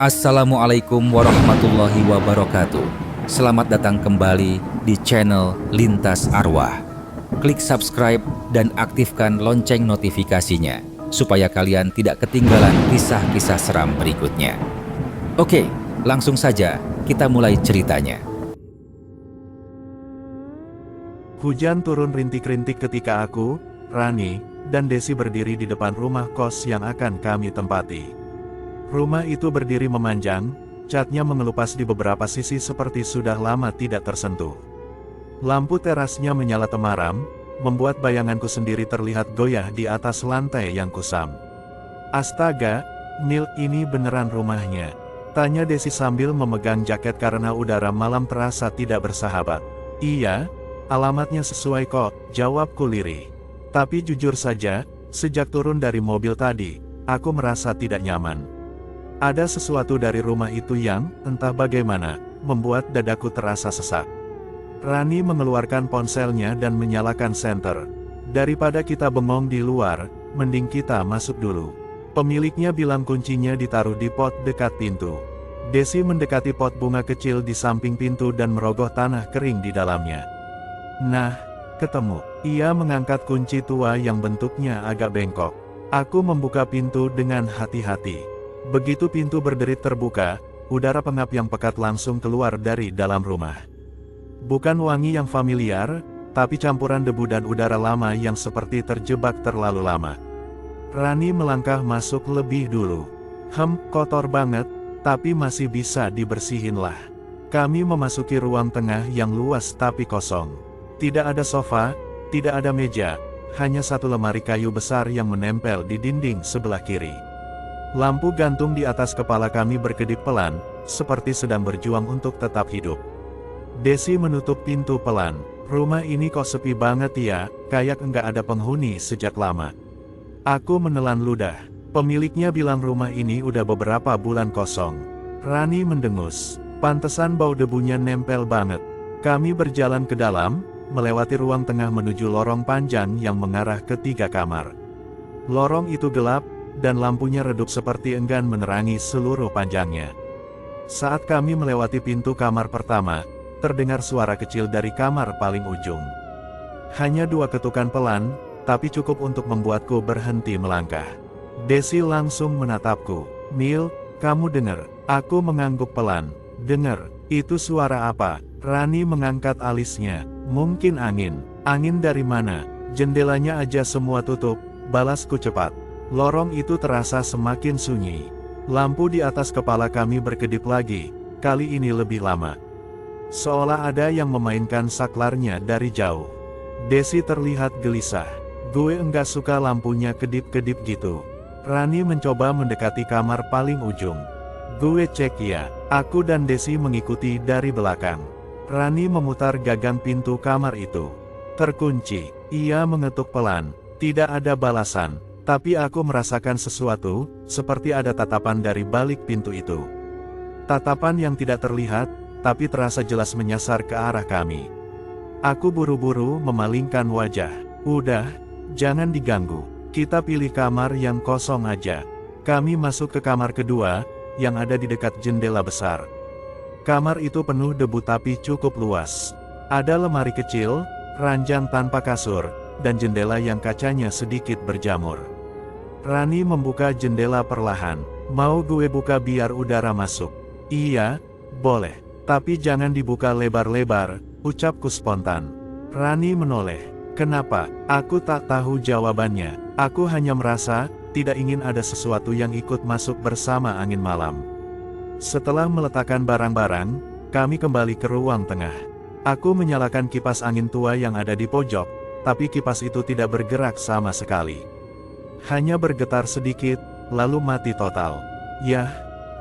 Assalamualaikum warahmatullahi wabarakatuh. Selamat datang kembali di channel Lintas Arwah. Klik subscribe dan aktifkan lonceng notifikasinya supaya kalian tidak ketinggalan kisah-kisah seram berikutnya. Oke, langsung saja kita mulai ceritanya. Hujan turun rintik-rintik ketika aku, Rani, dan Desi berdiri di depan rumah kos yang akan kami tempati. Rumah itu berdiri memanjang, catnya mengelupas di beberapa sisi seperti sudah lama tidak tersentuh. Lampu terasnya menyala temaram, membuat bayanganku sendiri terlihat goyah di atas lantai yang kusam. Astaga, Nil, ini beneran rumahnya? Tanya Desi sambil memegang jaket karena udara malam terasa tidak bersahabat. Iya, alamatnya sesuai kok, jawabku lirih. Tapi jujur saja, sejak turun dari mobil tadi, aku merasa tidak nyaman. Ada sesuatu dari rumah itu yang, entah bagaimana, membuat dadaku terasa sesak. Rani mengeluarkan ponselnya dan menyalakan senter. Daripada kita bengong di luar, mending kita masuk dulu. Pemiliknya bilang kuncinya ditaruh di pot dekat pintu. Desi mendekati pot bunga kecil di samping pintu dan merogoh tanah kering di dalamnya. Nah, ketemu. Ia mengangkat kunci tua yang bentuknya agak bengkok. Aku membuka pintu dengan hati-hati. Begitu pintu berderit terbuka, udara pengap yang pekat langsung keluar dari dalam rumah. Bukan wangi yang familiar, tapi campuran debu dan udara lama yang seperti terjebak terlalu lama. Rani melangkah masuk lebih dulu. Kotor banget, tapi masih bisa dibersihin lah. Kami memasuki ruang tengah yang luas tapi kosong. Tidak ada sofa, tidak ada meja, hanya satu lemari kayu besar yang menempel di dinding sebelah kiri. Lampu gantung di atas kepala kami berkedip pelan, seperti sedang berjuang untuk tetap hidup. Desi menutup pintu pelan. Rumah ini kok sepi banget ya, kayak enggak ada penghuni sejak lama. Aku menelan ludah. Pemiliknya bilang rumah ini udah beberapa bulan kosong. Rani mendengus. Pantesan bau debunya nempel banget. Kami berjalan ke dalam, melewati ruang tengah menuju lorong panjang yang mengarah ke 3 kamar. Lorong itu gelap, dan lampunya redup seperti enggan menerangi seluruh panjangnya. Saat kami melewati pintu kamar pertama, terdengar suara kecil dari kamar paling ujung. Hanya 2 ketukan pelan, tapi cukup untuk membuatku berhenti melangkah. Desi langsung menatapku. Nil, kamu dengar? Aku mengangguk pelan. Dengar, itu suara apa? Rani mengangkat alisnya. Mungkin angin. Angin dari mana? Jendelanya aja semua tutup, balasku cepat. Lorong itu terasa semakin sunyi. Lampu di atas kepala kami berkedip lagi, kali ini lebih lama. Seolah ada yang memainkan saklarnya dari jauh. Desi terlihat gelisah. Gue enggak suka lampunya kedip-kedip gitu. Rani mencoba mendekati kamar paling ujung. Gue cek ya. Aku dan Desi mengikuti dari belakang. Rani memutar gagang pintu kamar itu. Terkunci. Ia mengetuk pelan. Tidak ada balasan. Tapi aku merasakan sesuatu, seperti ada tatapan dari balik pintu itu. Tatapan yang tidak terlihat, tapi terasa jelas menyasar ke arah kami. Aku buru-buru memalingkan wajah. Udah, jangan diganggu. Kita pilih kamar yang kosong aja. Kami masuk ke kamar kedua, yang ada di dekat jendela besar. Kamar itu penuh debu tapi cukup luas. Ada lemari kecil, ranjang tanpa kasur, dan jendela yang kacanya sedikit berjamur. Rani membuka jendela perlahan. Mau gue buka biar udara masuk? Iya, boleh. Tapi jangan dibuka lebar-lebar, ucapku spontan. Rani menoleh. Kenapa? Aku tak tahu jawabannya. Aku hanya merasa, tidak ingin ada sesuatu yang ikut masuk bersama angin malam. Setelah meletakkan barang-barang, kami kembali ke ruang tengah. Aku menyalakan kipas angin tua yang ada di pojok, tapi kipas itu tidak bergerak sama sekali. Hanya bergetar sedikit, lalu mati total. Yah,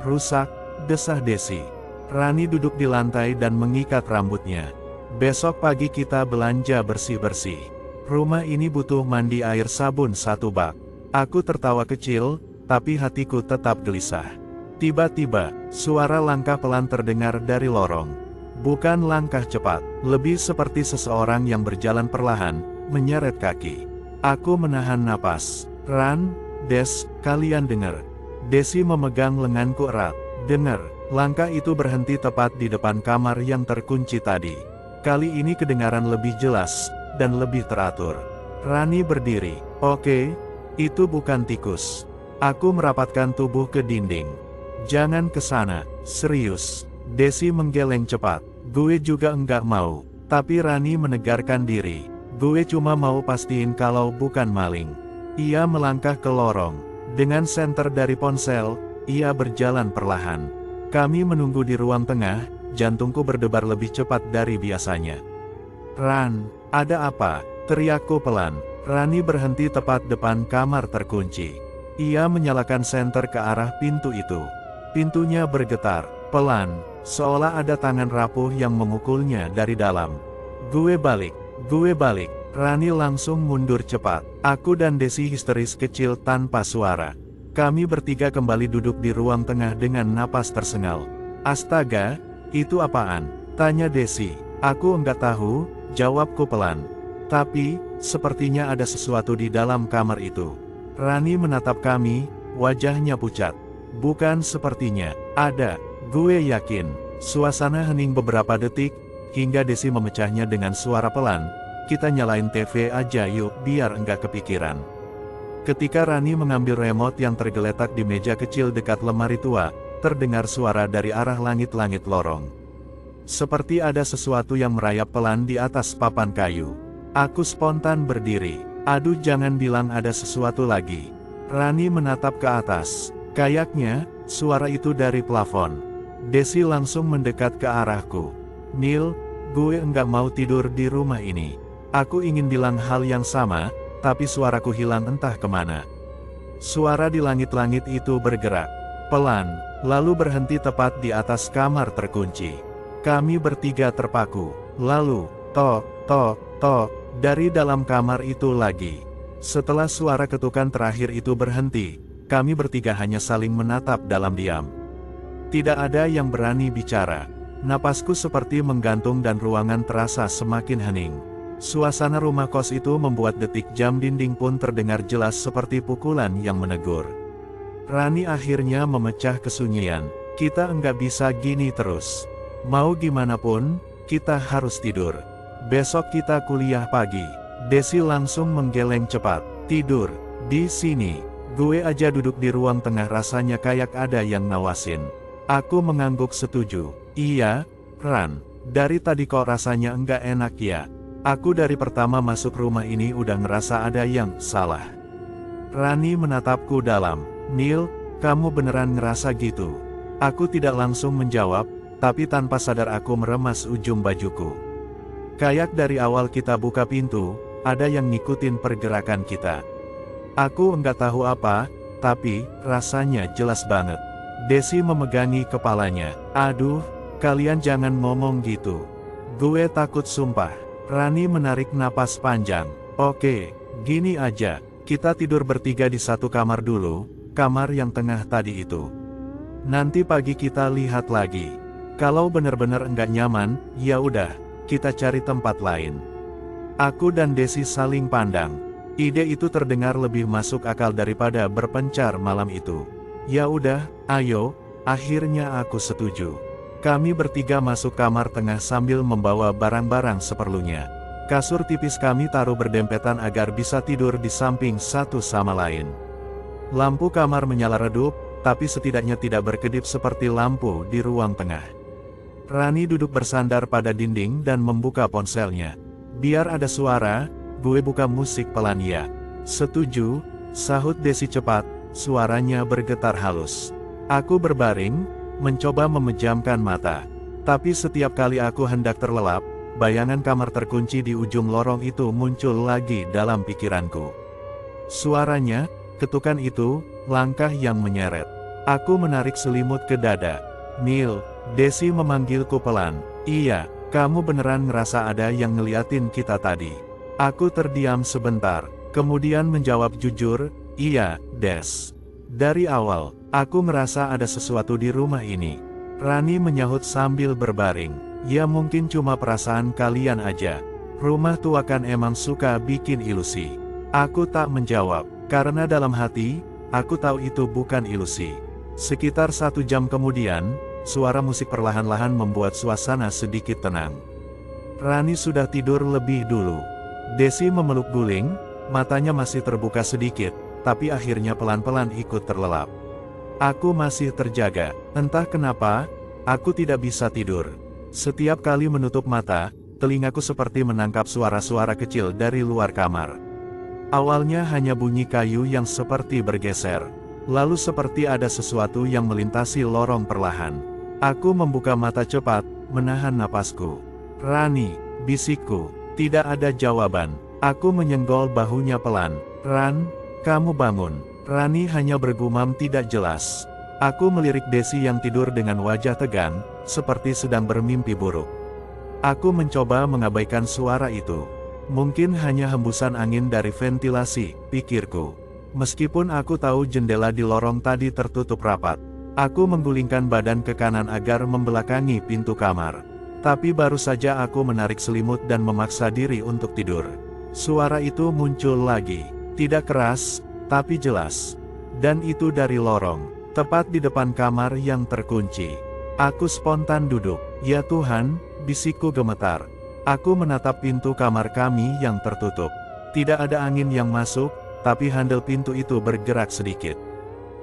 rusak, desah Desi. Rani duduk di lantai dan mengikat rambutnya. Besok pagi kita belanja bersih-bersih. Rumah ini butuh mandi air sabun 1 bak. Aku tertawa kecil, tapi hatiku tetap gelisah. Tiba-tiba, suara langkah pelan terdengar dari lorong. Bukan langkah cepat, lebih seperti seseorang yang berjalan perlahan, menyeret kaki. Aku menahan napas. Ran, Des, kalian dengar. Desi memegang lenganku erat. Dengar, langkah itu berhenti tepat di depan kamar yang terkunci tadi. Kali ini kedengaran lebih jelas, dan lebih teratur. Rani berdiri. Oke, itu bukan tikus. Aku merapatkan tubuh ke dinding. Jangan ke sana, serius. Desi menggeleng cepat. Gue juga enggak mau. Tapi Rani menegarkan diri. Gue cuma mau pastiin kalau bukan maling. Ia melangkah ke lorong. Dengan senter dari ponsel, ia berjalan perlahan. Kami menunggu di ruang tengah, jantungku berdebar lebih cepat dari biasanya. Ran, ada apa? Teriakku pelan. Rani berhenti tepat depan kamar terkunci. Ia menyalakan senter ke arah pintu itu. Pintunya bergetar, pelan, seolah ada tangan rapuh yang memukulnya dari dalam. Gue balik. Rani langsung mundur cepat. Aku dan Desi histeris kecil tanpa suara. Kami bertiga kembali duduk di ruang tengah dengan napas tersengal. Astaga, itu apaan? Tanya Desi. Aku enggak tahu, jawabku pelan. Tapi, sepertinya ada sesuatu di dalam kamar itu. Rani menatap kami, wajahnya pucat. Bukan sepertinya, ada. Gue yakin. Suasana hening beberapa detik, hingga Desi memecahnya dengan suara pelan. Kita nyalain TV aja yuk, biar enggak kepikiran. Ketika Rani mengambil remote yang tergeletak di meja kecil dekat lemari tua, terdengar suara dari arah langit-langit lorong. Seperti ada sesuatu yang merayap pelan di atas papan kayu. Aku spontan berdiri. Aduh, jangan bilang ada sesuatu lagi. Rani menatap ke atas. Kayaknya, suara itu dari plafon. Desi langsung mendekat ke arahku. Neil, gue enggak mau tidur di rumah ini. Aku ingin bilang hal yang sama, tapi suaraku hilang entah kemana. Suara di langit-langit itu bergerak. Pelan, lalu berhenti tepat di atas kamar terkunci. Kami bertiga terpaku. Lalu, tok, tok, tok, dari dalam kamar itu lagi. Setelah suara ketukan terakhir itu berhenti, kami bertiga hanya saling menatap dalam diam. Tidak ada yang berani bicara. Napasku seperti menggantung dan ruangan terasa semakin hening. Suasana rumah kos itu membuat detik jam dinding pun terdengar jelas seperti pukulan yang menegur. Rani akhirnya memecah kesunyian. Kita enggak bisa gini terus. Mau gimana pun, kita harus tidur. Besok kita kuliah pagi. Desi langsung menggeleng cepat. Tidur, di sini. Gue aja duduk di ruang tengah rasanya kayak ada yang nawasin. Aku mengangguk setuju. Iya, Ran. Dari tadi kok rasanya enggak enak ya? Aku dari pertama masuk rumah ini udah ngerasa ada yang salah. Rani menatapku dalam. Neil, kamu beneran ngerasa gitu? Aku tidak langsung menjawab, tapi tanpa sadar aku meremas ujung bajuku. Kayak dari awal kita buka pintu, ada yang ngikutin pergerakan kita. Aku enggak tahu apa, tapi rasanya jelas banget. Desi memegangi kepalanya. Aduh, kalian jangan ngomong gitu. Gue takut sumpah. Rani menarik napas panjang. Oke, gini aja. Kita tidur bertiga di satu kamar dulu, kamar yang tengah tadi itu. Nanti pagi kita lihat lagi. Kalau bener-bener enggak nyaman, ya udah, kita cari tempat lain. Aku dan Desi saling pandang. Ide itu terdengar lebih masuk akal daripada berpencar malam itu. Ya udah, ayo, akhirnya aku setuju. Kami bertiga masuk kamar tengah sambil membawa barang-barang seperlunya. Kasur tipis kami taruh berdempetan agar bisa tidur di samping satu sama lain. Lampu kamar menyala redup, tapi setidaknya tidak berkedip seperti lampu di ruang tengah. Rani duduk bersandar pada dinding dan membuka ponselnya. Biar ada suara, gue buka musik pelan ya. Setuju, sahut Desi cepat, suaranya bergetar halus. Aku berbaring, mencoba memejamkan mata. Tapi setiap kali aku hendak terlelap, bayangan kamar terkunci di ujung lorong itu muncul lagi dalam pikiranku. Suaranya, ketukan itu, langkah yang menyeret. Aku menarik selimut ke dada. Neil, Desi memanggilku pelan. Iya, kamu beneran ngerasa ada yang ngeliatin kita tadi? Aku terdiam sebentar, kemudian menjawab jujur, iya, Des. Dari awal, aku merasa ada sesuatu di rumah ini. Rani menyahut sambil berbaring. Ya mungkin cuma perasaan kalian aja. Rumah tua kan emang suka bikin ilusi. Aku tak menjawab, karena dalam hati, aku tahu itu bukan ilusi. Sekitar 1 jam kemudian, suara musik perlahan-lahan membuat suasana sedikit tenang. Rani sudah tidur lebih dulu. Desi memeluk guling, matanya masih terbuka sedikit, tapi akhirnya pelan-pelan ikut terlelap. Aku masih terjaga, entah kenapa, aku tidak bisa tidur. Setiap kali menutup mata, telingaku seperti menangkap suara-suara kecil dari luar kamar. Awalnya hanya bunyi kayu yang seperti bergeser. Lalu seperti ada sesuatu yang melintasi lorong perlahan. Aku membuka mata cepat, menahan napasku. "Rani," bisikku. Tidak ada jawaban. Aku menyenggol bahunya pelan. "Ran, kamu bangun." Rani hanya bergumam tidak jelas. Aku melirik Desi yang tidur dengan wajah tegang, seperti sedang bermimpi buruk. Aku mencoba mengabaikan suara itu. Mungkin hanya hembusan angin dari ventilasi, pikirku. Meskipun aku tahu jendela di lorong tadi tertutup rapat. Aku menggulingkan badan ke kanan agar membelakangi pintu kamar. Tapi baru saja aku menarik selimut dan memaksa diri untuk tidur. Suara itu muncul lagi. Tidak keras, tapi jelas. Dan itu dari lorong, tepat di depan kamar yang terkunci. Aku spontan duduk. "Ya Tuhan," bisikku gemetar. Aku menatap pintu kamar kami yang tertutup. Tidak ada angin yang masuk, tapi handle pintu itu bergerak sedikit.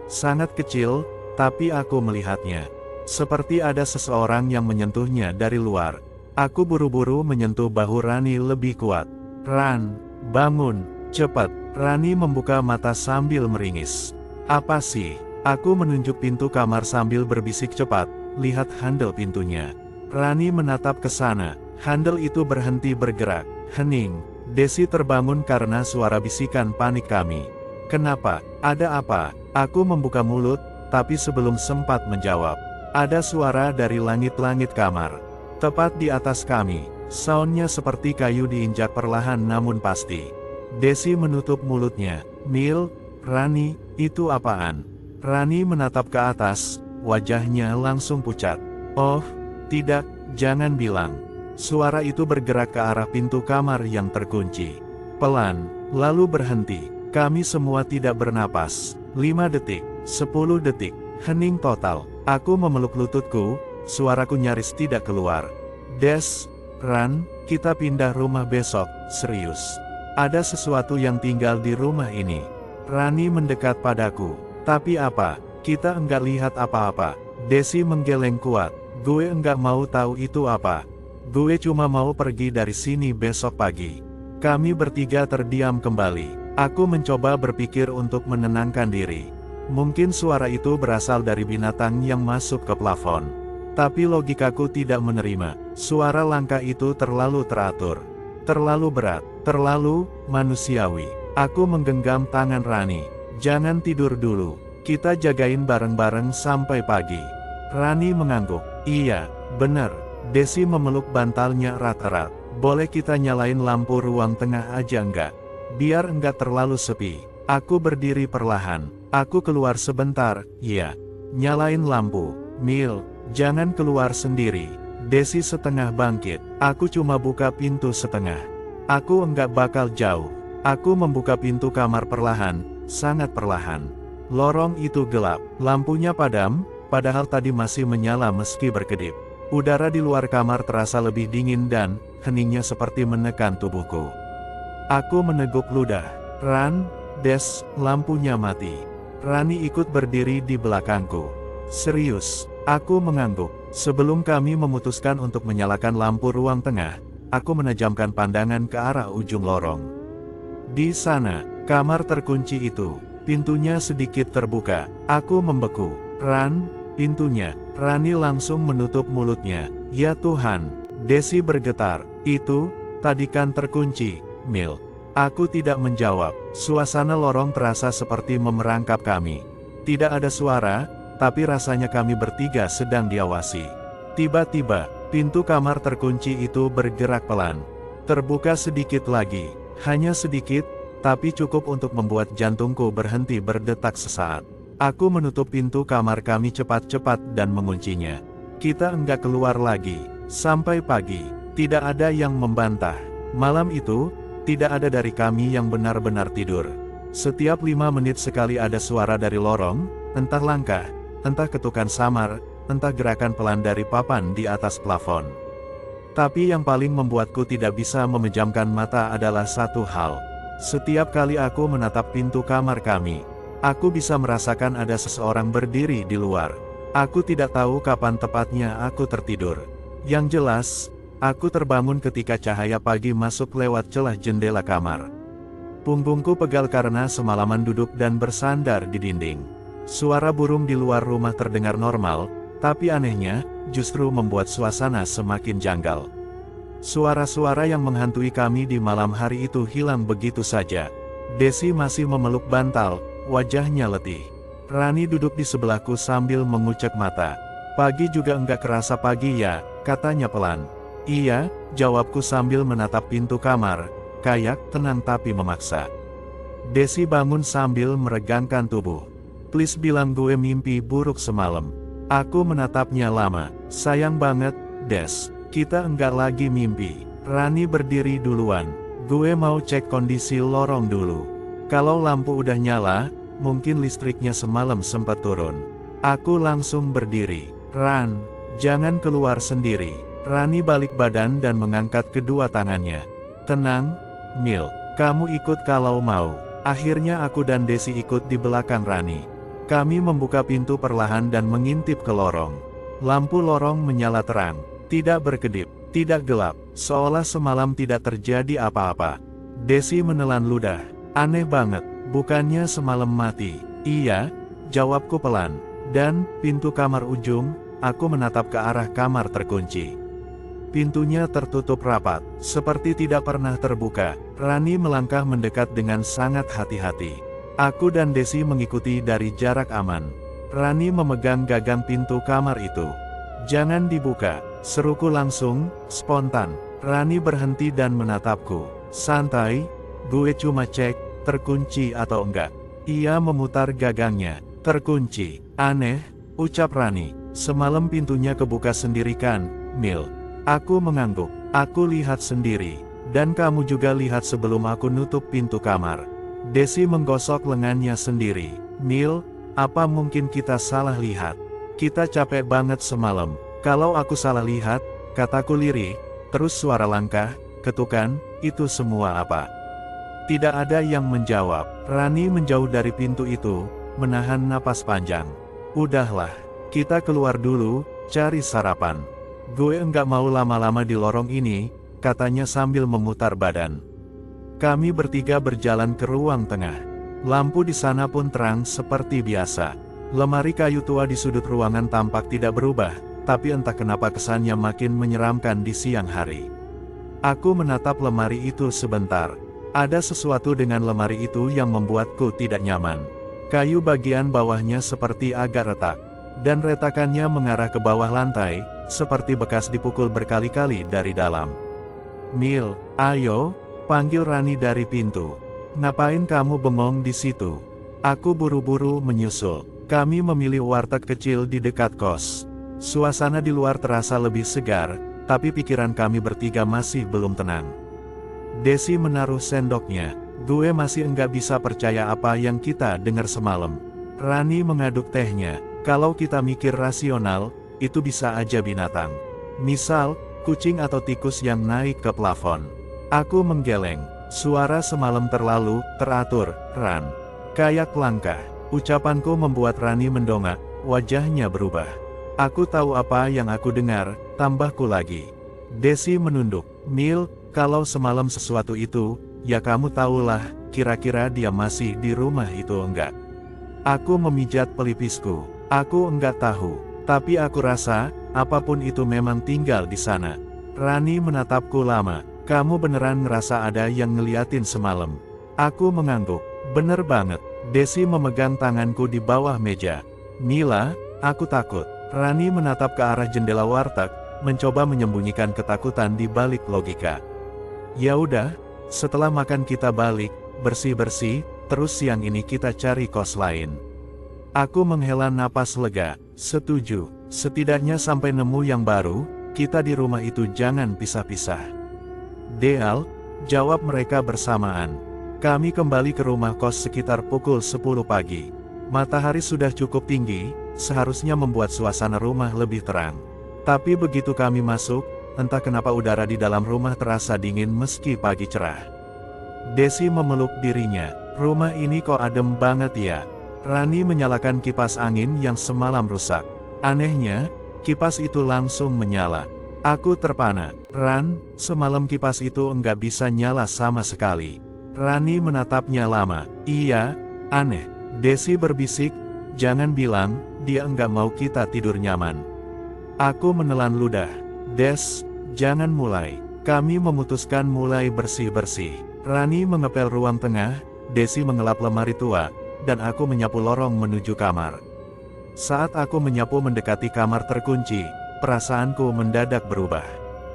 Sangat kecil, tapi aku melihatnya. Seperti ada seseorang yang menyentuhnya dari luar. Aku buru-buru menyentuh bahu Rani lebih kuat. "Ran, bangun, cepat." Rani membuka mata sambil meringis. "Apa sih?" Aku menunjuk pintu kamar sambil berbisik cepat, "Lihat handle pintunya." Rani menatap ke sana. Handle itu berhenti bergerak. Hening. Desi terbangun karena suara bisikan panik kami. "Kenapa? Ada apa?" Aku membuka mulut, tapi sebelum sempat menjawab, ada suara dari langit-langit kamar. Tepat di atas kami. Soundnya seperti kayu diinjak perlahan namun pasti. Desi menutup mulutnya. "Mil, Rani, itu apaan?" Rani menatap ke atas, wajahnya langsung pucat. "Oh, tidak, jangan bilang." Suara itu bergerak ke arah pintu kamar yang terkunci. Pelan, lalu berhenti. Kami semua tidak bernapas. 5 detik, 10 detik, hening total. Aku memeluk lututku, suaraku nyaris tidak keluar. "Des, Ran, kita pindah rumah besok, serius. Ada sesuatu yang tinggal di rumah ini." Rani mendekat padaku. "Tapi apa? Kita enggak lihat apa-apa." Desi menggeleng kuat. "Gue enggak mau tahu itu apa. Gue cuma mau pergi dari sini besok pagi." Kami bertiga terdiam kembali. Aku mencoba berpikir untuk menenangkan diri. Mungkin suara itu berasal dari binatang yang masuk ke plafon. Tapi logikaku tidak menerima. Suara langkah itu terlalu teratur. Terlalu berat. Terlalu manusiawi. Aku menggenggam tangan Rani. "Jangan tidur dulu. Kita jagain bareng-bareng sampai pagi." Rani mengangguk. "Iya, benar." Desi memeluk bantalnya erat-erat. "Boleh kita nyalain lampu ruang tengah aja enggak? Biar enggak terlalu sepi." Aku berdiri perlahan. "Aku keluar sebentar." "Iya." "Nyalain lampu. Mil, jangan keluar sendiri." Desi setengah bangkit. "Aku cuma buka pintu setengah. Aku enggak bakal jauh." Aku membuka pintu kamar perlahan, sangat perlahan. Lorong itu gelap. Lampunya padam, padahal tadi masih menyala meski berkedip. Udara di luar kamar terasa lebih dingin dan heningnya seperti menekan tubuhku. Aku meneguk ludah. "Ran, Des, lampunya mati." Rani ikut berdiri di belakangku. "Serius?" Aku mengangguk. Sebelum kami memutuskan untuk menyalakan lampu ruang tengah, aku menajamkan pandangan ke arah ujung lorong. Di sana, kamar terkunci itu, pintunya sedikit terbuka. Aku membeku. "Ran, pintunya." Rani langsung menutup mulutnya. "Ya Tuhan." Desi bergetar. "Itu, tadi kan terkunci, Mil." Aku tidak menjawab. Suasana lorong terasa seperti memerangkap kami. Tidak ada suara, tapi rasanya kami bertiga sedang diawasi. Tiba-tiba, pintu kamar terkunci itu bergerak pelan. Terbuka sedikit lagi. Hanya sedikit, tapi cukup untuk membuat jantungku berhenti berdetak sesaat. Aku menutup pintu kamar kami cepat-cepat dan menguncinya. Kita enggak keluar lagi. Sampai pagi. Tidak ada yang membantah. Malam itu, tidak ada dari kami yang benar-benar tidur. Setiap 5 menit sekali ada suara dari lorong, entah langkah, entah ketukan samar, entah gerakan pelan dari papan di atas plafon. Tapi yang paling membuatku tidak bisa memejamkan mata adalah satu hal. Setiap kali aku menatap pintu kamar kami, aku bisa merasakan ada seseorang berdiri di luar. Aku tidak tahu kapan tepatnya aku tertidur. Yang jelas, aku terbangun ketika cahaya pagi masuk lewat celah jendela kamar. Punggungku pegal karena semalaman duduk dan bersandar di dinding. Suara burung di luar rumah terdengar normal, tapi anehnya, justru membuat suasana semakin janggal. Suara-suara yang menghantui kami di malam hari itu hilang begitu saja. Desi masih memeluk bantal, wajahnya letih. Rani duduk di sebelahku sambil mengucek mata. Pagi juga enggak kerasa pagi ya, katanya pelan. Iya, jawabku sambil menatap pintu kamar, kayak tenang tapi memaksa. Desi bangun sambil meregangkan tubuh. Please bilang gue mimpi buruk semalam. Aku menatapnya lama. Sayang banget, Des. Kita enggak lagi mimpi. Rani berdiri duluan. Gue mau cek kondisi lorong dulu. Kalau lampu udah nyala, mungkin listriknya semalam sempat turun. Aku langsung berdiri. Ran, jangan keluar sendiri. Rani balik badan dan mengangkat kedua tangannya. Tenang, Mil. Kamu ikut kalau mau. Akhirnya aku dan Desi ikut di belakang Rani. Kami membuka pintu perlahan dan mengintip ke lorong. Lampu lorong menyala terang, tidak berkedip, tidak gelap, seolah semalam tidak terjadi apa-apa. Desi menelan ludah. Aneh banget, bukannya semalam mati. Iya, jawabku pelan. Dan, pintu kamar ujung, aku menatap ke arah kamar terkunci. Pintunya tertutup rapat, seperti tidak pernah terbuka. Rani melangkah mendekat dengan sangat hati-hati. Aku dan Desi mengikuti dari jarak aman. Rani memegang gagang pintu kamar itu. Jangan dibuka, seruku langsung, spontan. Rani berhenti dan menatapku. Santai, gue cuma cek, terkunci atau enggak. Ia memutar gagangnya. Terkunci. Aneh, ucap Rani. Semalam pintunya kebuka sendiri kan, Mil. Aku mengangguk. Aku lihat sendiri. Dan kamu juga lihat sebelum aku nutup pintu kamar. Desi menggosok lengannya sendiri. Mil, apa mungkin kita salah lihat? Kita capek banget semalam. Kalau aku salah lihat, kataku lirih, terus suara langkah, ketukan, itu semua apa? Tidak ada yang menjawab. Rani menjauh dari pintu itu, menahan napas panjang. Udahlah, kita keluar dulu, cari sarapan. Gue enggak mau lama-lama di lorong ini, katanya sambil memutar badan. Kami bertiga berjalan ke ruang tengah. Lampu di sana pun terang seperti biasa. Lemari kayu tua di sudut ruangan tampak tidak berubah, tapi entah kenapa kesannya makin menyeramkan di siang hari. Aku menatap lemari itu sebentar. Ada sesuatu dengan lemari itu yang membuatku tidak nyaman. Kayu bagian bawahnya seperti agak retak, dan retakannya mengarah ke bawah lantai, seperti bekas dipukul berkali-kali dari dalam. Mil, ayo, panggil Rani dari pintu. Ngapain kamu bengong di situ? Aku buru-buru menyusul. Kami memilih warteg kecil di dekat kos. Suasana di luar terasa lebih segar, tapi pikiran kami bertiga masih belum tenang. Desi menaruh sendoknya. Gue masih enggak bisa percaya apa yang kita dengar semalam. Rani mengaduk tehnya. Kalau kita mikir rasional, itu bisa aja binatang. Misal, kucing atau tikus yang naik ke plafon. Aku menggeleng. Suara semalam terlalu teratur, Ran. Kayak langkah. Ucapanku membuat Rani mendongak, wajahnya berubah. Aku tahu apa yang aku dengar, tambahku lagi. Desi menunduk. Mil, kalau semalam sesuatu itu, ya kamu tahulah, kira-kira dia masih di rumah itu enggak. Aku memijat pelipisku. Aku enggak tahu, tapi aku rasa, apapun itu memang tinggal di sana. Rani menatapku lama. Kamu beneran ngerasa ada yang ngeliatin semalam? Aku mengangguk. Bener banget. Desi memegang tanganku di bawah meja. Mila, aku takut. Rani menatap ke arah jendela warteg, mencoba menyembunyikan ketakutan di balik logika. Ya udah, setelah makan kita balik, bersih-bersih, terus siang ini kita cari kos lain. Aku menghela napas lega. Setuju. Setidaknya sampai nemu yang baru, kita di rumah itu jangan pisah-pisah. Deal, jawab mereka bersamaan. Kami kembali ke rumah kos sekitar pukul 10 pagi. Matahari sudah cukup tinggi, seharusnya membuat suasana rumah lebih terang. Tapi begitu kami masuk, entah kenapa udara di dalam rumah terasa dingin meski pagi cerah. Desi memeluk dirinya. Rumah ini kok adem banget ya. Rani menyalakan kipas angin yang semalam rusak. Anehnya, kipas itu langsung menyala. Aku terpana. Ran, semalam kipas itu enggak bisa nyala sama sekali. Rani menatapnya lama. Iya, aneh. Desi berbisik, jangan bilang, dia enggak mau kita tidur nyaman. Aku menelan ludah. Des, jangan mulai. Kami memutuskan mulai bersih-bersih. Rani mengepel ruang tengah, Desi mengelap lemari tua, dan aku menyapu lorong menuju kamar. Saat aku menyapu mendekati kamar terkunci, perasaanku mendadak berubah.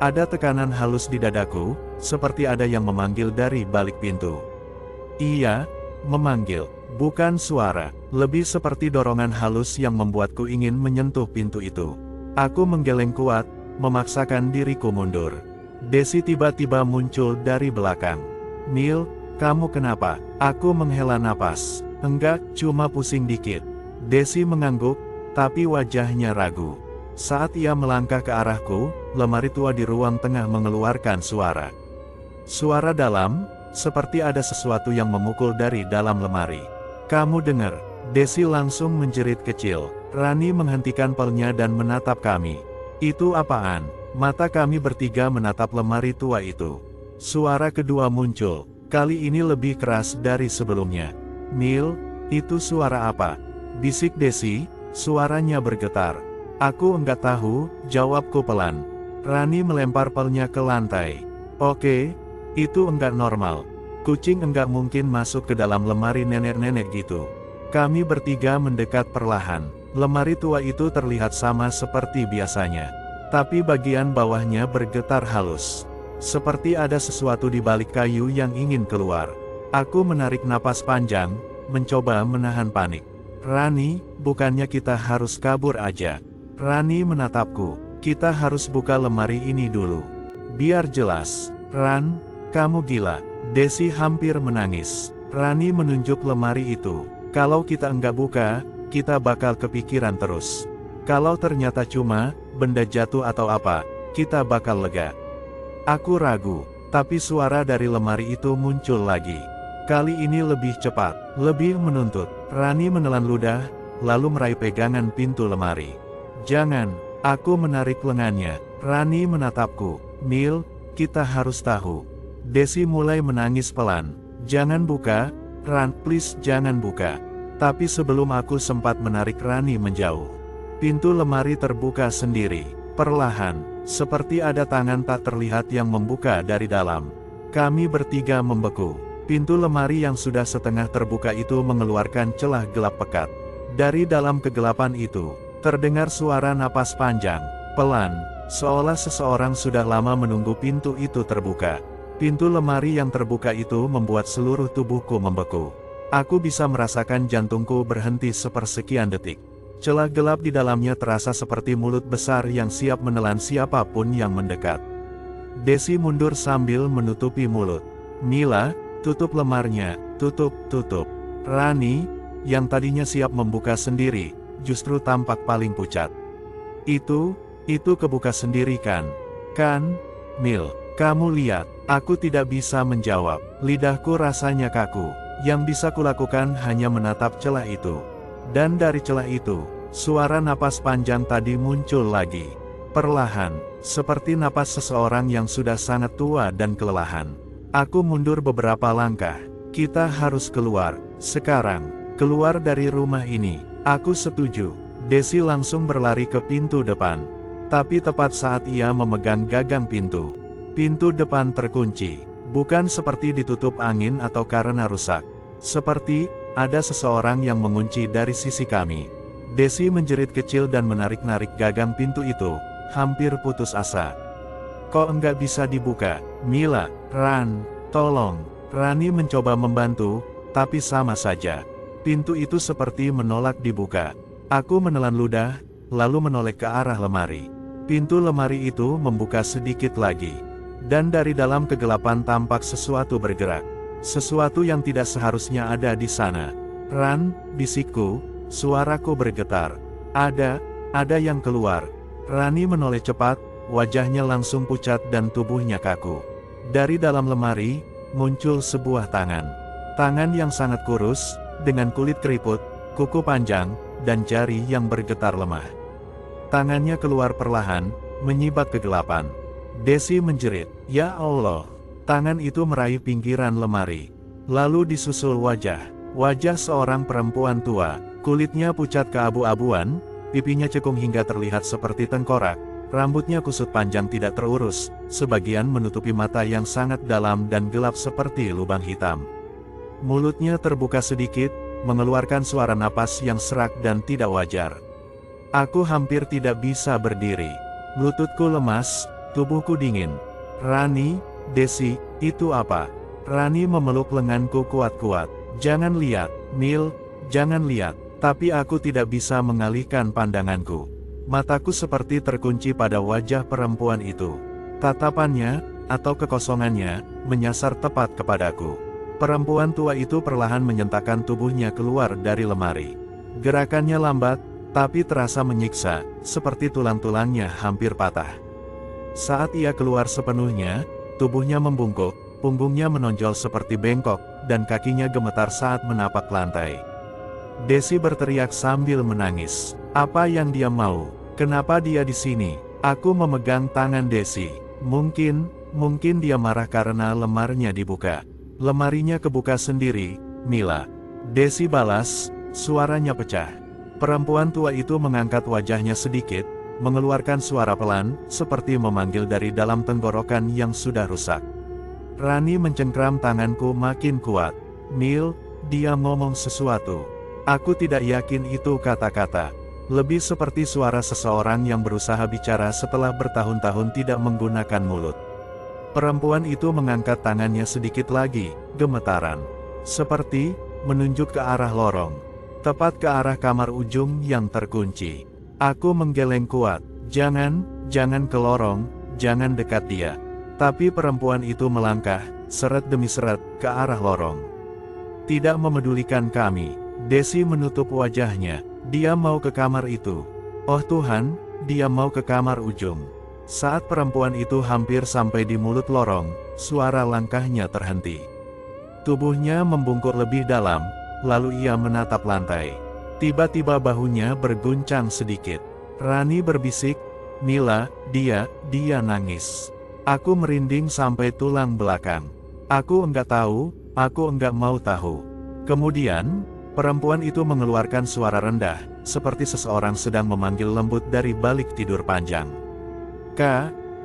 Ada tekanan halus di dadaku, seperti ada yang memanggil dari balik pintu. Iya, memanggil, bukan suara, lebih seperti dorongan halus yang membuatku ingin menyentuh pintu itu. Aku menggeleng kuat, memaksakan diriku mundur. Desi tiba-tiba muncul dari belakang. Neil, kamu kenapa? Aku menghela napas. Enggak, cuma pusing dikit. Desi mengangguk, tapi wajahnya ragu. Saat ia melangkah ke arahku, lemari tua di ruang tengah mengeluarkan suara. Suara dalam, seperti ada sesuatu yang memukul dari dalam lemari. Kamu dengar? Desi langsung menjerit kecil. Rani menghentikan pelnya dan menatap kami. Itu apaan? Mata kami bertiga menatap lemari tua itu. Suara kedua muncul, kali ini lebih keras dari sebelumnya. Neil, itu suara apa? Bisik Desi, suaranya bergetar. Aku enggak tahu, jawabku pelan. Rani melempar pelnya ke lantai. Oke, itu enggak normal. Kucing enggak mungkin masuk ke dalam lemari nenek-nenek gitu. Kami bertiga mendekat perlahan. Lemari tua itu terlihat sama seperti biasanya. Tapi bagian bawahnya bergetar halus. Seperti ada sesuatu di balik kayu yang ingin keluar. Aku menarik napas panjang, mencoba menahan panik. Rani, bukannya kita harus kabur aja? Rani menatapku. Kita harus buka lemari ini dulu. Biar jelas. Ran, kamu gila. Desi hampir menangis. Rani menunjuk lemari itu. Kalau kita enggak buka, kita bakal kepikiran terus. Kalau ternyata cuma benda jatuh atau apa, kita bakal lega. Aku ragu, tapi suara dari lemari itu muncul lagi. Kali ini lebih cepat, lebih menuntut. Rani menelan ludah, lalu meraih pegangan pintu lemari. Jangan, aku menarik lengannya. Rani menatapku. Neil, kita harus tahu. Desi mulai menangis pelan. Jangan buka, Ran, please jangan buka. Tapi sebelum aku sempat menarik Rani menjauh, pintu lemari terbuka sendiri, perlahan, seperti ada tangan tak terlihat yang membuka dari dalam. Kami bertiga membeku. Pintu lemari yang sudah setengah terbuka itu mengeluarkan celah gelap pekat. Dari dalam kegelapan itu, terdengar suara napas panjang, pelan, seolah seseorang sudah lama menunggu pintu itu terbuka. Pintu lemari yang terbuka itu membuat seluruh tubuhku membeku. Aku bisa merasakan jantungku berhenti sepersekian detik. Celah gelap di dalamnya terasa seperti mulut besar yang siap menelan siapapun yang mendekat. Desi mundur sambil menutupi mulut. Mila, tutup lemarnya, tutup. Rani, yang tadinya siap membuka sendiri, justru tampak paling pucat. Itu kebuka sendiri kan? Kan, Mil, kamu lihat, aku tidak bisa menjawab. Lidahku rasanya kaku. Yang bisa kulakukan hanya menatap celah itu. Dan dari celah itu, suara napas panjang tadi muncul lagi. Perlahan, seperti napas seseorang yang sudah sangat tua dan kelelahan. Aku mundur beberapa langkah. Kita harus keluar, sekarang. Keluar dari rumah ini. Aku setuju. Desi langsung berlari ke pintu depan. Tapi tepat saat ia memegang gagang pintu, pintu depan terkunci. Bukan seperti ditutup angin atau karena rusak. Seperti ada seseorang yang mengunci dari sisi kami. Desi menjerit kecil dan menarik-narik gagang pintu itu, hampir putus asa. Kok enggak bisa dibuka? Mila, Ran, tolong. Rani mencoba membantu, tapi sama saja. Pintu itu seperti menolak dibuka. Aku menelan ludah, lalu menoleh ke arah lemari. Pintu lemari itu membuka sedikit lagi. Dan dari dalam kegelapan tampak sesuatu bergerak. Sesuatu yang tidak seharusnya ada di sana. Ran, bisikku, suaraku bergetar. Ada yang keluar. Rani menoleh cepat, wajahnya langsung pucat dan tubuhnya kaku. Dari dalam lemari, muncul sebuah tangan. Tangan yang sangat kurus, dengan kulit keriput, kuku panjang, dan jari yang bergetar lemah. Tangannya keluar perlahan, menyibak kegelapan. Desi menjerit, "Ya Allah!" Tangan itu meraih pinggiran lemari. Lalu disusul wajah seorang perempuan tua, kulitnya pucat keabu-abuan, pipinya cekung hingga terlihat seperti tengkorak, rambutnya kusut panjang tidak terurus, sebagian menutupi mata yang sangat dalam dan gelap seperti lubang hitam. Mulutnya terbuka sedikit, mengeluarkan suara napas yang serak dan tidak wajar. Aku hampir tidak bisa berdiri. Lututku lemas, tubuhku dingin. "Rani, Desi, itu apa?" Rani memeluk lenganku kuat-kuat. "Jangan lihat, Mil, jangan lihat." Tapi aku tidak bisa mengalihkan pandanganku. Mataku seperti terkunci pada wajah perempuan itu. Tatapannya, atau kekosongannya, menyasar tepat kepadaku. Perempuan tua itu perlahan menyentakkan tubuhnya keluar dari lemari. Gerakannya lambat, tapi terasa menyiksa, seperti tulang-tulangnya hampir patah. Saat ia keluar sepenuhnya, tubuhnya membungkuk, punggungnya menonjol seperti bengkok, dan kakinya gemetar saat menapak lantai. Desi berteriak sambil menangis. Apa yang dia mau? Kenapa dia di sini? Aku memegang tangan Desi. Mungkin dia marah karena lemarnya dibuka. Lemarinya kebuka sendiri, Mila. Desi balas, suaranya pecah. Perempuan tua itu mengangkat wajahnya sedikit, mengeluarkan suara pelan, seperti memanggil dari dalam tenggorokan yang sudah rusak. Rani mencengkram tanganku makin kuat. "Mil, dia ngomong sesuatu." Aku tidak yakin itu kata-kata. Lebih seperti suara seseorang yang berusaha bicara setelah bertahun-tahun tidak menggunakan mulut. Perempuan itu mengangkat tangannya sedikit lagi, gemetaran. Seperti, menunjuk ke arah lorong. Tepat ke arah kamar ujung yang terkunci. Aku menggeleng kuat. Jangan ke lorong, jangan dekat dia." Tapi perempuan itu melangkah, seret demi seret, ke arah lorong. Tidak memedulikan kami. Desi menutup wajahnya. Dia mau ke kamar itu. Oh Tuhan, dia mau ke kamar ujung. Saat perempuan itu hampir sampai di mulut lorong, suara langkahnya terhenti. Tubuhnya membungkuk lebih dalam, lalu ia menatap lantai. Tiba-tiba bahunya berguncang sedikit. Rani berbisik, "Mila, dia nangis." Aku merinding sampai tulang belakang. Aku enggak tahu, aku enggak mau tahu. Kemudian, perempuan itu mengeluarkan suara rendah, seperti seseorang sedang memanggil lembut dari balik tidur panjang.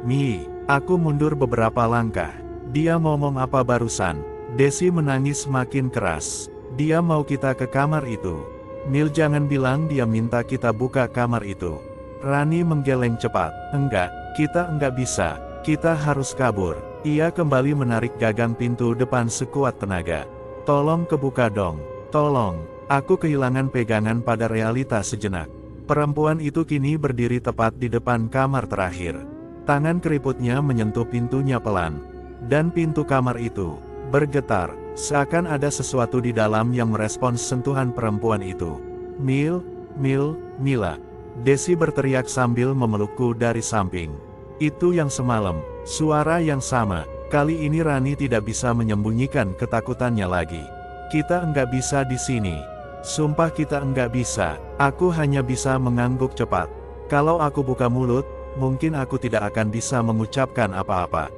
"Mi." Aku mundur beberapa langkah. Dia ngomong apa barusan? Desi menangis makin keras. "Dia mau kita ke kamar itu." "Mil, jangan bilang dia minta kita buka kamar itu." Rani menggeleng cepat. "Enggak, kita enggak bisa. Kita harus kabur." Ia kembali menarik gagang pintu depan sekuat tenaga. "Tolong kebuka dong, tolong." Aku kehilangan pegangan pada realita sejenak. Perempuan itu kini berdiri tepat di depan kamar terakhir. Tangan keriputnya menyentuh pintunya pelan. Dan pintu kamar itu bergetar, seakan ada sesuatu di dalam yang merespons sentuhan perempuan itu. Mila." Desi berteriak sambil memelukku dari samping. Itu yang semalam, suara yang sama. Kali ini Rani tidak bisa menyembunyikan ketakutannya lagi. "Kita enggak bisa di sini. Sumpah kita enggak bisa." Aku hanya bisa mengangguk cepat. Kalau aku buka mulut, mungkin aku tidak akan bisa mengucapkan apa-apa.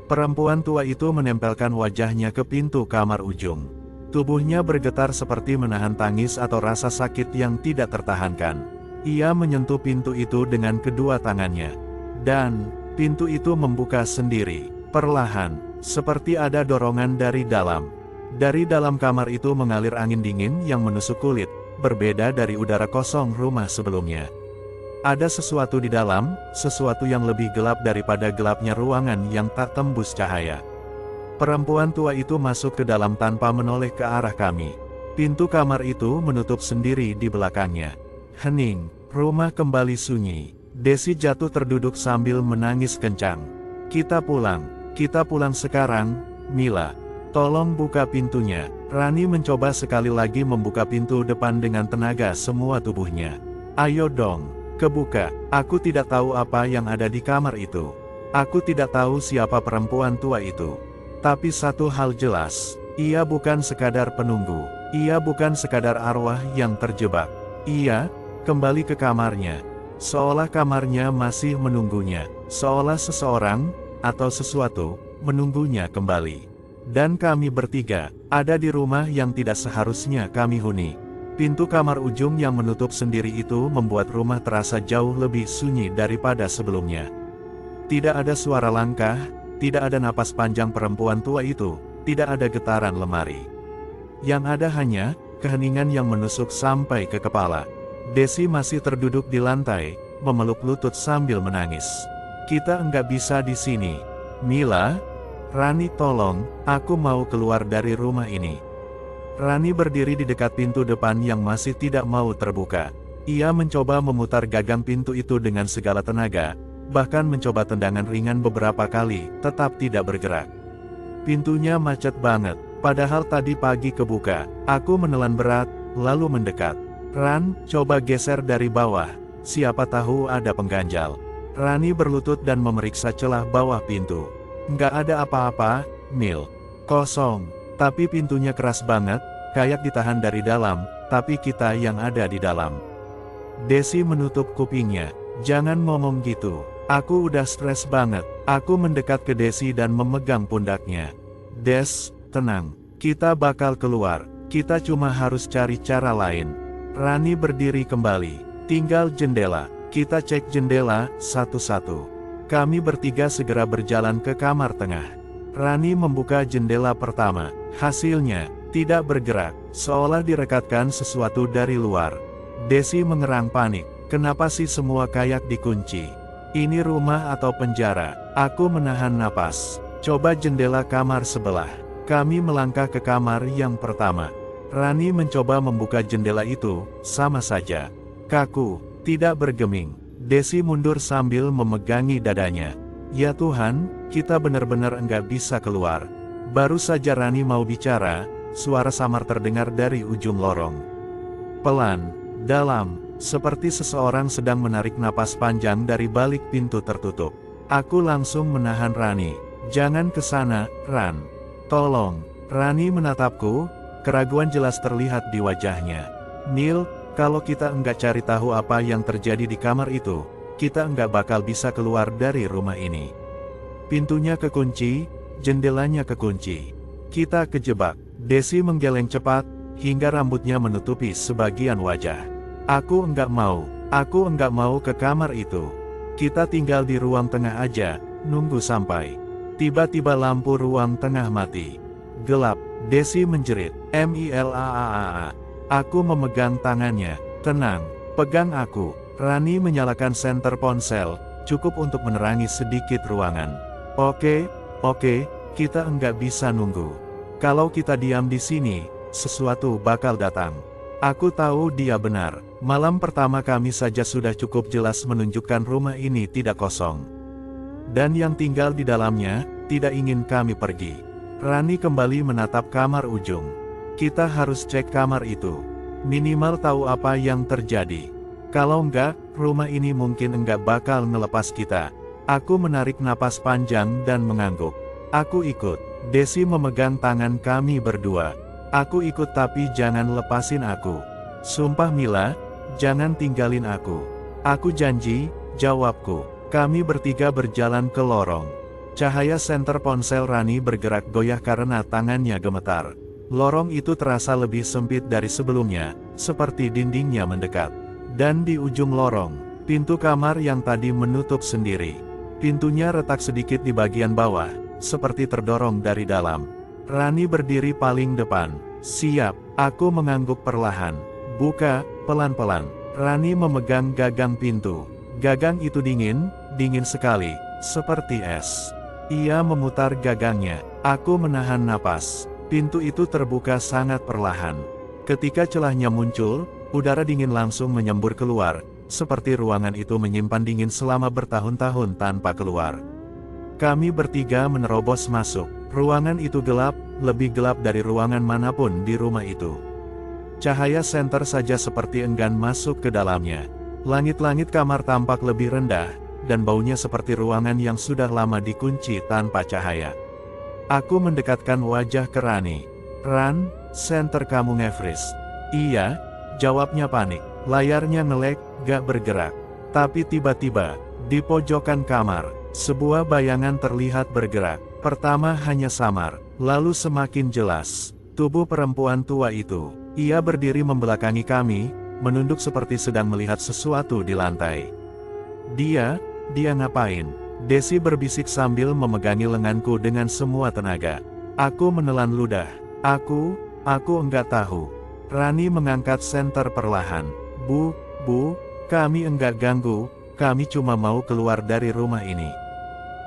Perempuan tua itu menempelkan wajahnya ke pintu kamar ujung. Tubuhnya bergetar seperti menahan tangis atau rasa sakit yang tidak tertahankan. Ia menyentuh pintu itu dengan kedua tangannya. Dan, pintu itu membuka sendiri, perlahan, seperti ada dorongan dari dalam. Dari dalam kamar itu mengalir angin dingin yang menusuk kulit, berbeda dari udara kosong rumah sebelumnya. Ada sesuatu di dalam, sesuatu yang lebih gelap daripada gelapnya ruangan yang tak tembus cahaya. Perempuan tua itu masuk ke dalam tanpa menoleh ke arah kami. Pintu kamar itu menutup sendiri di belakangnya. Hening, rumah kembali sunyi. Desi jatuh terduduk sambil menangis kencang. Kita pulang sekarang, Mila. Tolong buka pintunya." Rani mencoba sekali lagi membuka pintu depan dengan tenaga semua tubuhnya. Ayo dong, kebuka. Aku tidak tahu apa yang ada di kamar itu. Aku tidak tahu siapa perempuan tua itu. Tapi satu hal jelas, ia bukan sekadar penunggu. Ia bukan sekadar arwah yang terjebak. Ia kembali ke kamarnya. Seolah kamarnya masih menunggunya. Seolah seseorang atau sesuatu menunggunya kembali. Dan kami bertiga ada di rumah yang tidak seharusnya kami huni. Pintu kamar ujung yang menutup sendiri itu membuat rumah terasa jauh lebih sunyi daripada sebelumnya. Tidak ada suara langkah, tidak ada napas panjang perempuan tua itu, tidak ada getaran lemari. Yang ada hanya keheningan yang menusuk sampai ke kepala. Desi masih terduduk di lantai, memeluk lutut sambil menangis. Kita enggak bisa di sini. Mila, Rani tolong, aku mau keluar dari rumah ini. Rani berdiri di dekat pintu depan yang masih tidak mau terbuka. Ia mencoba memutar gagang pintu itu dengan segala tenaga, bahkan mencoba tendangan ringan beberapa kali, tetap tidak bergerak. Pintunya macet banget, padahal tadi pagi kebuka. Aku menelan berat, lalu mendekat. Ran, coba geser dari bawah, siapa tahu ada pengganjal. Rani berlutut dan memeriksa celah bawah pintu. Nggak ada apa-apa, Mil. Kosong. Tapi pintunya keras banget, kayak ditahan dari dalam, tapi kita yang ada di dalam. Desi menutup kupingnya. Jangan ngomong gitu. Aku udah stres banget. Aku mendekat ke Desi dan memegang pundaknya. Des, tenang. Kita bakal keluar. Kita cuma harus cari cara lain. Rani berdiri kembali. Tinggal jendela. Kita cek jendela satu-satu. Kami bertiga segera berjalan ke kamar tengah. Rani membuka jendela pertama. Hasilnya, tidak bergerak, seolah direkatkan sesuatu dari luar. Desi mengerang panik. Kenapa sih semua kayak dikunci? Ini rumah atau penjara? Aku menahan napas. Coba jendela kamar sebelah. Kami melangkah ke kamar yang pertama. Rani mencoba membuka jendela itu, sama saja. Kaku, tidak bergeming. Desi mundur sambil memegangi dadanya. Ya Tuhan, kita benar-benar enggak bisa keluar. Baru saja Rani mau bicara, suara samar terdengar dari ujung lorong. Pelan, dalam, seperti seseorang sedang menarik napas panjang dari balik pintu tertutup. Aku langsung menahan Rani. Jangan ke sana, Ran. Tolong. Rani menatapku, keraguan jelas terlihat di wajahnya. Nil, kalau kita enggak cari tahu apa yang terjadi di kamar itu, kita enggak bakal bisa keluar dari rumah ini. Pintunya kekunci, jendelanya kekunci. Kita kejebak. Desi menggeleng cepat, hingga rambutnya menutupi sebagian wajah. Aku enggak mau ke kamar itu. Kita tinggal di ruang tengah aja, nunggu sampai. Tiba-tiba lampu ruang tengah mati. Gelap, Desi menjerit, Milaaa. Aku memegang tangannya. Tenang, pegang aku. Rani menyalakan senter ponsel, cukup untuk menerangi sedikit ruangan. Oke, kita enggak bisa nunggu. Kalau kita diam di sini, sesuatu bakal datang. Aku tahu dia benar. Malam pertama kami saja sudah cukup jelas menunjukkan rumah ini tidak kosong. Dan yang tinggal di dalamnya, tidak ingin kami pergi. Rani kembali menatap kamar ujung. Kita harus cek kamar itu. Minimal tahu apa yang terjadi. Kalau enggak, rumah ini mungkin enggak bakal ngelepas kita. Aku menarik napas panjang dan mengangguk. Aku ikut. Desi memegang tangan kami berdua. Aku ikut tapi jangan lepasin aku. Sumpah Mila, jangan tinggalin aku. Aku janji, jawabku. Kami bertiga berjalan ke lorong. Cahaya senter ponsel Rani bergerak goyah karena tangannya gemetar. Lorong itu terasa lebih sempit dari sebelumnya, seperti dindingnya mendekat. Dan di ujung lorong, pintu kamar yang tadi menutup sendiri. Pintunya retak sedikit di bagian bawah, seperti terdorong dari dalam. Rani berdiri paling depan. Siap, aku mengangguk perlahan. Buka, pelan-pelan. Rani memegang gagang pintu. Gagang itu dingin sekali, seperti es. Ia memutar gagangnya. Aku menahan napas. Pintu itu terbuka sangat perlahan. Ketika celahnya muncul, udara dingin langsung menyembur keluar, seperti ruangan itu menyimpan dingin selama bertahun-tahun tanpa keluar. Kami bertiga menerobos masuk. Ruangan itu gelap, lebih gelap dari ruangan manapun di rumah itu. Cahaya senter saja seperti enggan masuk ke dalamnya. Langit-langit kamar tampak lebih rendah, dan baunya seperti ruangan yang sudah lama dikunci tanpa cahaya. Aku mendekatkan wajah ke Rani. "Ran, senter kamu nge-freeze." "Iya," jawabnya panik. Layarnya nge-lag, gak bergerak. Tapi tiba-tiba, di pojokan kamar, sebuah bayangan terlihat bergerak. Pertama hanya samar, lalu semakin jelas. Tubuh perempuan tua itu. Ia berdiri membelakangi kami, menunduk seperti sedang melihat sesuatu di lantai. Dia ngapain?" Desi berbisik sambil memegangi lenganku dengan semua tenaga. Aku menelan ludah. Aku enggak tahu." Rani mengangkat senter perlahan. Bu, kami enggak ganggu, kami cuma mau keluar dari rumah ini."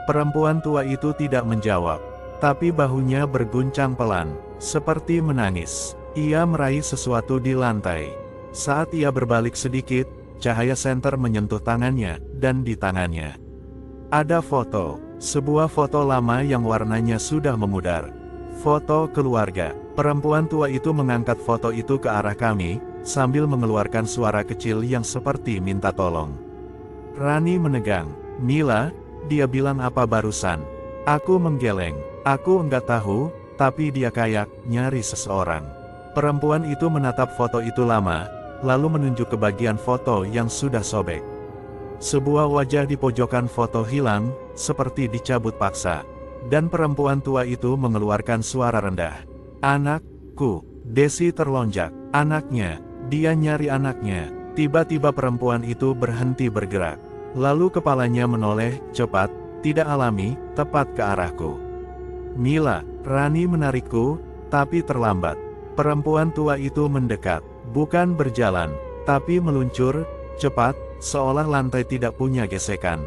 Perempuan tua itu tidak menjawab, tapi bahunya berguncang pelan, seperti menangis. Ia meraih sesuatu di lantai. Saat ia berbalik sedikit, cahaya senter menyentuh tangannya, dan di tangannya ada foto. Sebuah foto lama yang warnanya sudah memudar. Foto keluarga. Perempuan tua itu mengangkat foto itu ke arah kami, sambil mengeluarkan suara kecil yang seperti minta tolong. Rani menegang. "Mila," dia bilang apa barusan. Aku menggeleng. Aku enggak tahu, tapi dia kayak nyari seseorang. Perempuan itu menatap foto itu lama, lalu menunjuk ke bagian foto yang sudah sobek. Sebuah wajah di pojokan foto hilang, seperti dicabut paksa. Dan perempuan tua itu mengeluarkan suara rendah. "Anakku." Desi terlonjak. "Anaknya, dia nyari anaknya." Tiba-tiba perempuan itu berhenti bergerak. Lalu kepalanya menoleh, cepat, tidak alami, tepat ke arahku. "Mila." Rani menarikku, tapi terlambat. Perempuan tua itu mendekat, bukan berjalan, tapi meluncur, cepat, seolah lantai tidak punya gesekan.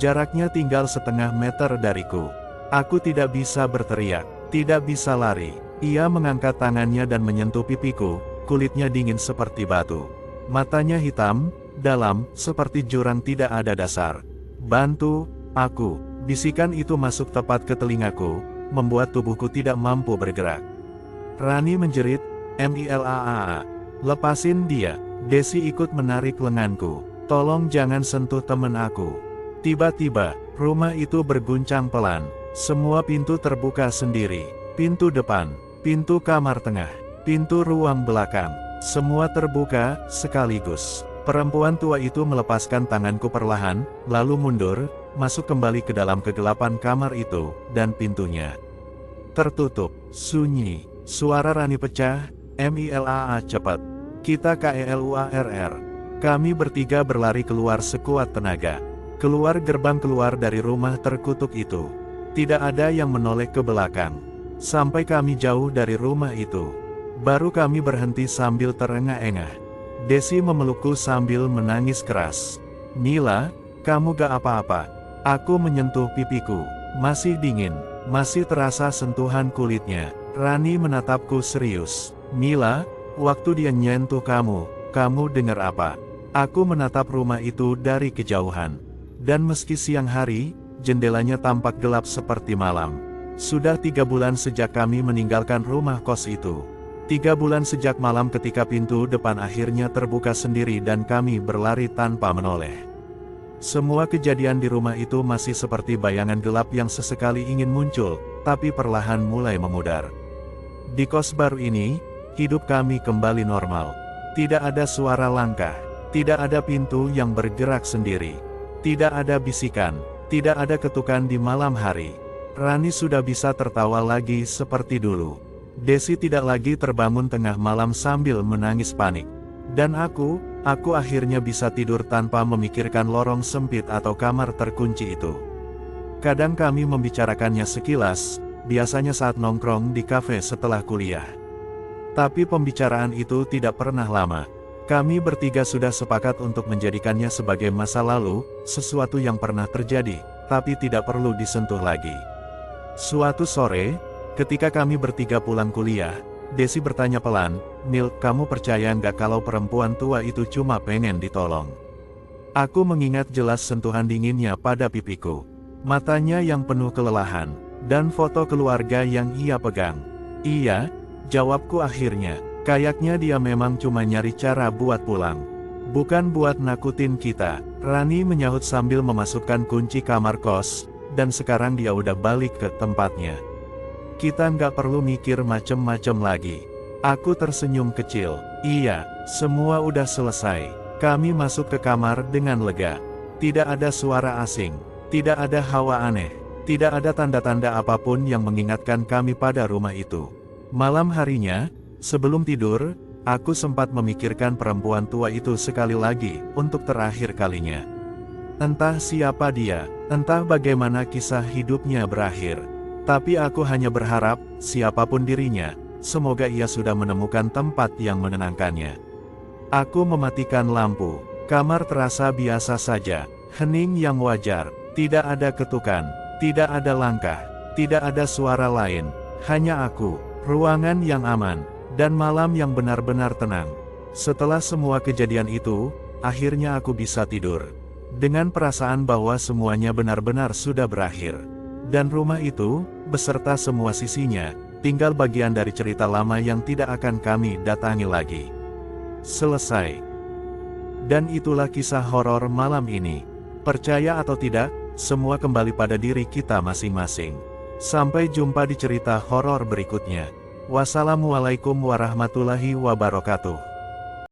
Jaraknya tinggal setengah meter dariku. Aku tidak bisa berteriak, tidak bisa lari. Ia mengangkat tangannya dan menyentuh pipiku, kulitnya dingin seperti batu. Matanya hitam, dalam, seperti jurang tidak ada dasar. "Bantu aku." Bisikan itu masuk tepat ke telingaku, membuat tubuhku tidak mampu bergerak. Rani menjerit, "Milaa, lepasin dia." Desi ikut menarik lenganku. "Tolong jangan sentuh temen aku." Tiba-tiba, rumah itu berguncang pelan. Semua pintu terbuka sendiri. Pintu depan, pintu kamar tengah, pintu ruang belakang. Semua terbuka sekaligus. Perempuan tua itu melepaskan tanganku perlahan, lalu mundur, masuk kembali ke dalam kegelapan kamar itu, dan pintunya tertutup. Sunyi. Suara Rani pecah. "Milaa, cepat. Kita keluar." Kami bertiga berlari keluar sekuat tenaga. Keluar gerbang, keluar dari rumah terkutuk itu. Tidak ada yang menoleh ke belakang. Sampai kami jauh dari rumah itu, baru kami berhenti sambil terengah-engah. Desi memelukku sambil menangis keras. "Mila, kamu gak apa-apa." Aku menyentuh pipiku. Masih dingin, masih terasa sentuhan kulitnya. Rani menatapku serius. "Mila, waktu dia nyentuh kamu dengar apa?" Aku menatap rumah itu dari kejauhan. Dan meski siang hari, jendelanya tampak gelap seperti malam. Sudah 3 bulan sejak kami meninggalkan rumah kos itu. 3 bulan sejak malam ketika pintu depan akhirnya terbuka sendiri dan kami berlari tanpa menoleh. Semua kejadian di rumah itu masih seperti bayangan gelap yang sesekali ingin muncul, tapi perlahan mulai memudar. Di kos baru ini, hidup kami kembali normal. Tidak ada suara langkah, tidak ada pintu yang bergerak sendiri, tidak ada bisikan, tidak ada ketukan di malam hari. Rani sudah bisa tertawa lagi seperti dulu. Desi tidak lagi terbangun tengah malam sambil menangis panik. Dan aku akhirnya bisa tidur tanpa memikirkan lorong sempit atau kamar terkunci itu. Kadang kami membicarakannya sekilas, biasanya saat nongkrong di kafe setelah kuliah. Tapi pembicaraan itu tidak pernah lama. Kami bertiga sudah sepakat untuk menjadikannya sebagai masa lalu, sesuatu yang pernah terjadi, tapi tidak perlu disentuh lagi. Suatu sore, ketika kami bertiga pulang kuliah, Desi bertanya pelan, "Mil, kamu percaya nggak kalau perempuan tua itu cuma pengen ditolong?" Aku mengingat jelas sentuhan dinginnya pada pipiku, matanya yang penuh kelelahan, dan foto keluarga yang ia pegang. "Iya," jawabku akhirnya, "kayaknya dia memang cuma nyari cara buat pulang." Bukan buat nakutin kita, Rani menyahut sambil memasukkan kunci kamar kos, dan sekarang dia udah balik ke tempatnya. Kita nggak perlu mikir macem-macem lagi. Aku tersenyum kecil. Iya, semua udah selesai. Kami masuk ke kamar dengan lega. Tidak ada suara asing, tidak ada hawa aneh, tidak ada tanda-tanda apapun yang mengingatkan kami pada rumah itu. Malam harinya, sebelum tidur, aku sempat memikirkan perempuan tua itu sekali lagi, untuk terakhir kalinya. Entah siapa dia, entah bagaimana kisah hidupnya berakhir. Tapi aku hanya berharap, siapapun dirinya, semoga ia sudah menemukan tempat yang menenangkannya. Aku mematikan lampu. Kamar terasa biasa saja, hening yang wajar, tidak ada ketukan, tidak ada langkah, tidak ada suara lain, hanya aku, ruangan yang aman, dan malam yang benar-benar tenang. Setelah semua kejadian itu, akhirnya aku bisa tidur. Dengan perasaan bahwa semuanya benar-benar sudah berakhir. Dan rumah itu, beserta semua sisinya, tinggal bagian dari cerita lama yang tidak akan kami datangi lagi. Selesai. Dan itulah kisah horor malam ini. Percaya atau tidak, semua kembali pada diri kita masing-masing. Sampai jumpa di cerita horor berikutnya. Wassalamualaikum warahmatullahi wabarakatuh.